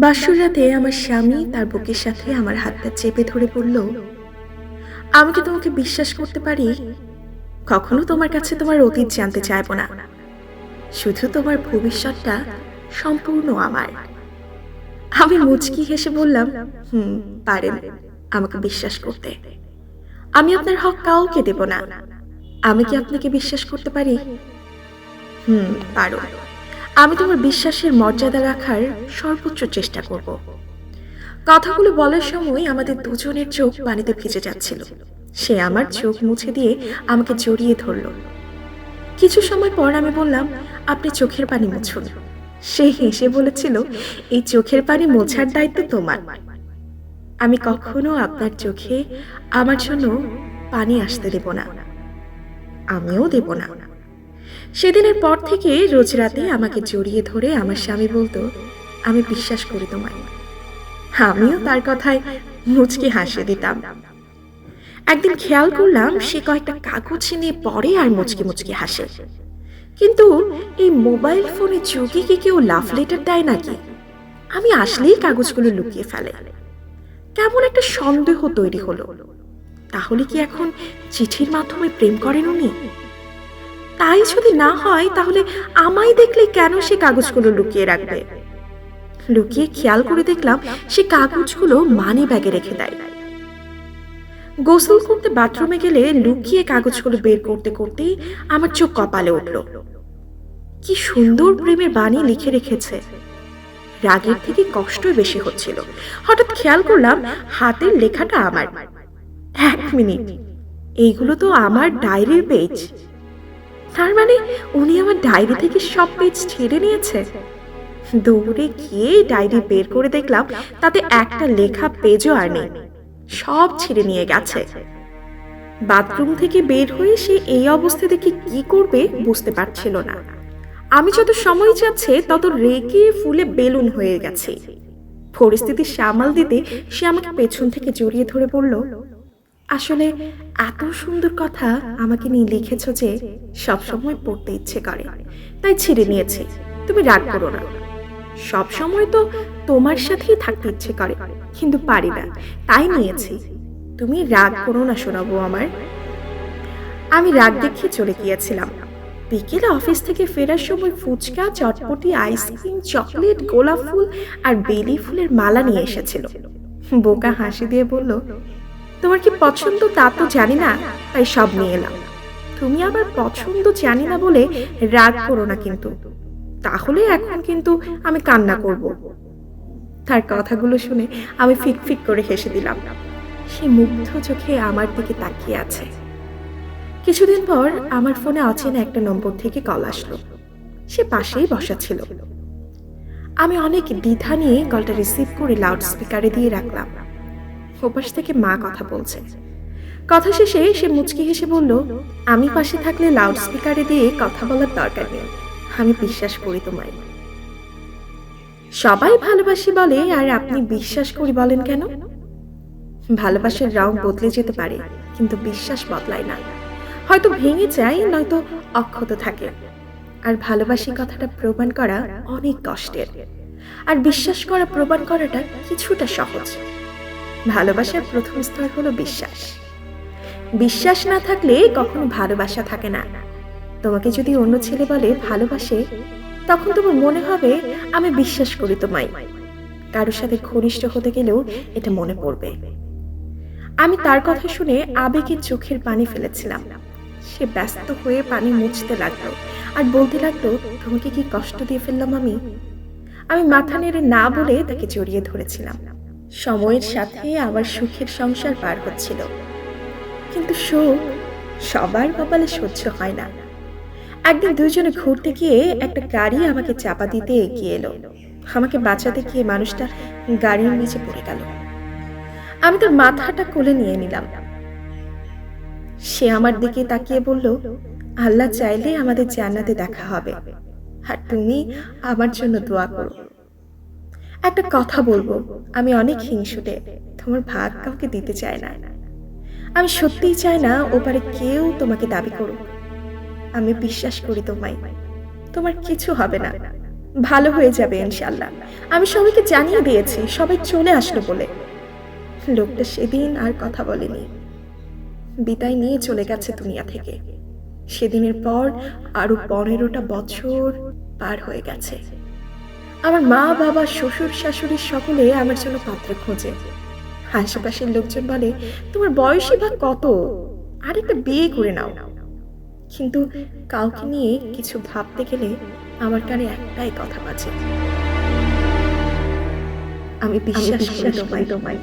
বাসর রাতে আমার স্বামী তার বুকের সাথে আমার হাতটা চেপে ধরে বলল, আমি কি তোমাকে বিশ্বাস করতে পারি? কখনো তোমার কাছে তোমার অতীত জানতে চাইব না, শুধু তোমার ভবিষ্যৎটা সম্পূর্ণ আমার। আমি মুচকি হেসে বললাম, হুম, পারেন আমাকে বিশ্বাস করতে। আমি আপনার হক কাউকে দেব না। আমি কি আপনাকে বিশ্বাস করতে পারি? হুম, পারো। আমি তোমার বিশ্বাসের মর্যাদা রাখার সর্বোচ্চ চেষ্টা করব। কথাগুলো বলার সময় আমাদের দুজনের চোখ পানিতে ভিজে যাচ্ছিল। সে আমার চোখ মুছে দিয়ে আমাকে জড়িয়ে ধরল। কিছু সময় পর আমি বললাম, আপনি চোখের পানি মুছুন। সে হেসে বলেছিল, এই চোখের পানি মোছার দায়িত্ব তোমার। আমি কখনো আপনার চোখে আমার জন্য পানি আসতে দেব না, আমিও দেব না। সেদিনের পর থেকে রোজ রাতে আমাকে জড়িয়ে ধরে আমার স্বামী বলতো, আমি বিশ্বাস করি তোমায়। আমিও তার কথায় মুচকি হাসি দিতাম। একদিন খেয়াল করলাম সে কয়েকটা কাগজ নিয়ে পড়ে আর মুচকি মুচকি হাসে। কিন্তু এই মোবাইল ফোনে যুগে কি কেউ লাভ লেটার দেয় নাকি? আমি আসলেই কাগজগুলো লুকিয়ে ফেলে। কেমন একটা সন্দেহ তৈরি হলো। তাহলে কি এখন চিঠির মাধ্যমে প্রেম করেন উনি? তাই যদি না হয় তাহলে আমায় দেখলে কেন সে কাগজগুলো লুকিয়ে রাখবে? লুকিয়ে খেয়াল করে দেখলাম সে কাগজগুলো মানি ব্যাগে রেখে দেয়। গোসল করতে বাথরুমে গেলে লুকিয়ে কাগজগুলো বের করতে করতেই আমার চোখ কপালে উঠল। কি সুন্দর প্রেমের বাণী লিখে রেখেছে। রাগের থেকে কষ্টই বেশি হচ্ছিল। হঠাৎ খেয়াল করলাম হাতের লেখাটা আমার। এক মিনিট, এইগুলো তো আমার ডায়েরির পেজ। তার মানে উনি আমার ডায়েরি থেকে সব পেজ ছেড়ে নিয়েছে। দৌড়ে গিয়ে ডায়েরি বের করে দেখলাম তাতে একটা লেখা পেজও আর নেই, সব ছিঁড়ে নিয়ে গেছে। বাথরুম থেকে বের হয়ে সে এই অবস্থা দেখে কি করবে বুঝতে পারছিল না। আমি যত সময় যাচ্ছে তত রেগে ফুলে বেলুন হয়ে গেছে। পরিস্থিতি সামাল দিতে সে আমাকে পেছন থেকে জড়িয়ে ধরে বলল, আসলে এত সুন্দর কথা আমাকে নিয়ে লিখেছ যে সবসময় পড়তে ইচ্ছে করে, তাই ছিঁড়ে নিয়েছি। তুমি রাগ করো না। সব সময় তো তোমার সাথেই থাকতে ইচ্ছে করে, কিন্তু পারি না, তাই নিয়েছি। তুমি রাগ করো না শোনাবো আমার। আমি রাগ দেখিয়ে চলে গিয়েছিলাম। বিকেলে অফিস থেকে ফেরার সময় ফুচকা, চটপটি, আইসক্রিম, চকলেট, গোলাপ ফুল আর বেলি ফুলের মালা নিয়ে এসেছিল। বোকা হাসি দিয়ে বলল, তোমার কি পছন্দ তা তো জানি না, তাই সব নিয়ে এলাম। তুমি আবার পছন্দ জানি না বলে রাগ করো না কিন্তু, তাহলে এখন কিন্তু আমি কান্না করব। তার কথাগুলো শুনে আমি ফিক ফিক করে হেসে দিলাম। সে মুগ্ধ চোখে আমার দিকে তাকিয়ে আছে। কিছুদিন পর আমার ফোনে অচেনা একটা নম্বর থেকে কল আসলো। সে পাশেই বসা ছিল। আমি অনেক দ্বিধা নিয়ে কলটা রিসিভ করে লাউড স্পিকারে দিয়ে রাখলাম। ওপাশ থেকে মা কথা বলছে। কথা শেষে সে মুচকি হেসে বলল, আমি পাশে থাকলে লাউড স্পিকারে দিয়ে কথা বলার দরকার নেই। আমি বিশ্বাস করি তোমায়। সবাই ভালোবাসি বলে, আর আপনি বিশ্বাস করি বলেন কেন? ভালোবাসার রং বদলে যেতে পারে, কিন্তু বিশ্বাস বদলায় না। হয়তো ভেঙে যায়, নয়তো অক্ষত থাকে। আর ভালোবাসি কথাটা প্রমাণ করা অনেক কষ্টের, আর বিশ্বাস করা প্রমাণ করাটা কিছুটা সহজ। ভালোবাসার প্রথম স্তর হলো বিশ্বাস। বিশ্বাস না থাকলে কখনো ভালোবাসা থাকে না। তোমাকে যদি অন্য ছেলে বলে ভালোবাসে, তখন তোমার মনে হবে আমি বিশ্বাস করি তোমায়। কারোর সাথে ঘনিষ্ঠ হতে গেলেও এটা মনে পড়বে। আমি তার কথা শুনে আবেগে চোখের পানি ফেলেছিলাম। সে ব্যস্ত হয়ে পানি মুছতে লাগলো আর বলতে লাগলো, তোমাকে কি কষ্ট দিয়ে ফেললাম আমি? আমি মাথা নেড়ে না বলে তাকে জড়িয়ে ধরেছিলাম। সময়ের সাথে আমার সুখের সংসার পার হচ্ছিল, কিন্তু সুখ সবার কপালে সহ্য হয় না। একদিন দুজনে ঘুরতে গিয়ে একটা গাড়ি আমাকে চাপা দিতে এগিয়ে এলো। আমাকে বাঁচাতে গিয়ে মানুষটা গাড়ির নিচে পড়ে গেল। আমি তার মাথাটা কোলে নিয়ে নিলাম। সে আমার দিকে তাকিয়ে বলল, আল্লাহ চাইলে আমাদের জান্নাতে দেখা হবে, আর তুমি আমার জন্য দোয়া করো। একটা কথা বলবো, আমি অনেক হিংসুটে, তোমার ভাগ কাউকে দিতে চাই না। আমি সত্যিই চাই না ওপারে কেউ তোমাকে দাবি করুক। আমি বিশ্বাস করি তোমায়, তোমার কিছু হবে না। ভালো হয়ে যাবে ইনশাল্লাহ। আমি সবাইকে জানিয়ে দিয়েছি, সবাই চলে আসলো বলে। লোকটা সেদিন আর কথা বলেনি, বিদায় নিয়ে চলে গেছে দুনিয়া থেকে। সেদিনের পর আরো 15টা বছর পার হয়ে গেছে। আমার মা বাবা শ্বশুর শাশুড়ি সকলে আমার জন্য পাত্র খোঁজে। আশেপাশের লোকজন বলে, তোমার বয়সই বা কত, আরেকটা বিয়ে করে নাও। কিন্তু কাউকে নিয়ে কিছু ভাবতে গেলে আমার কানে একটাই কথা বাজে, আমি বিশ্বাস করি তোমায়।